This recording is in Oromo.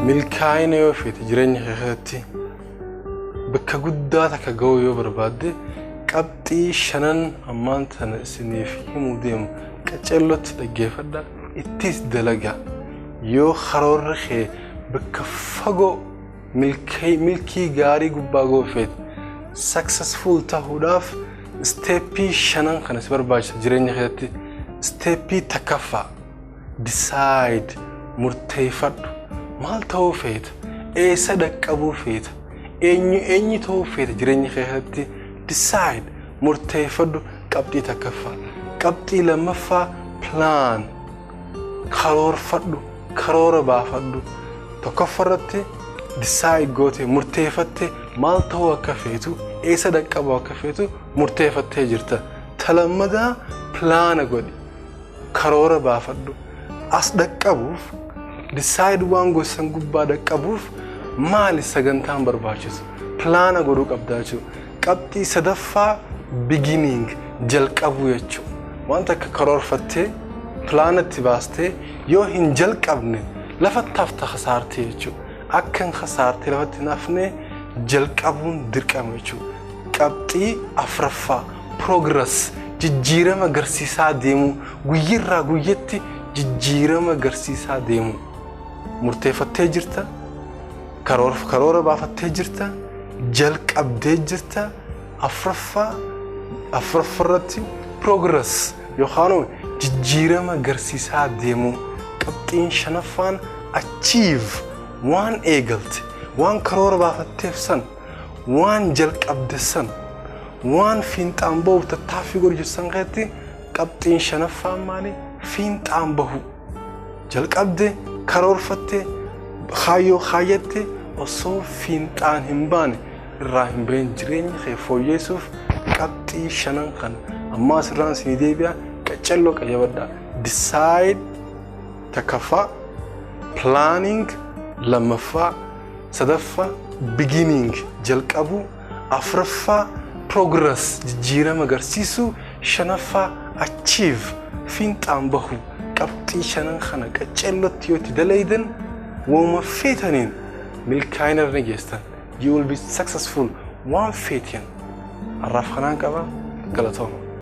milkaa'ina yoo feete jireenya keessatti bakka guddaa takka ga'uu yoo barbaadde qabxii shanan ammaan tana isiniif himuu deemu qaceellotti dhaggeeffadha ittis dalagaa yoo karoorri kee bakka fagoo milkii gaarii gubbaa ga'uu feete successful ta'uudhaaf steppii shanan kana si barbaachisa jireenya keessatti steppii takkaffaa decide murteeffadhu maal ta'uu feeta eessa dhaqqabuu feeta eenyu ta'uu feeta jireenya keessatti decide murteeffadhu qabxii takkaffaa qabxii lammaffaa plan karoorfadhu karoora baafadhu tokkoffarratti decide goote murteeffatte maal ta'uu akka feetu eessa dhaqqabuu akka feetu murteeffattee jirta talammadaa plaana godhi karoora baafadhu as dhaqqabuuf decide waan gosan gubbaa dhaqqabuuf maali sagantaan barbaachisu plaana godhuu qabdaa jechuudha qabxii sadaffaa beginning jalqabuu jechuudha wanta akka karoorfattee plaanatti baastee yoo hin jalqabne lafatti hafta khasaartee jechuudha akka hin khasaartee lafatti nafne jalqabuun dirqama jechuudha qabxii afraffaa progress jijjiirama agarsiisaa deemuu guyyirraa guyyatti jijjiirama agarsiisaa deemuu murteeffattee jirta karoora baafattee jirta jalqabdee jirta afraffarratti progress yookaan jijjiirama agarsiisaa deemuu qabxiin shanaffaan achieve waan eegalte waan karoora baafatteef san waan jalqabde san waan fiinxaan bahu tattaaffii godhu san keessatti qabxiin shanaffaan maali fiinxaan bahu jalqabde karoorfatte kaayatte osoo fiinxaan hin baane irraa hin bahin jireenya kee fooyyeessuuf qabxii shanan kana ammaa asirraan isinii deebi'a qaccelloo qayyabadhaa decide takkaffaa planning lammaffaa sadaffaa beginning jalqabuu afraffaa progress jijjiirama agarsiisuu shanaffaa achieve fiinxaan bahu qabxii shanan kana qacellotti yoo itti dalaydan wama feetaniin milkaa'ina irra geestan you will be successful waan feetiyan arraaf kanaan qaba galatooma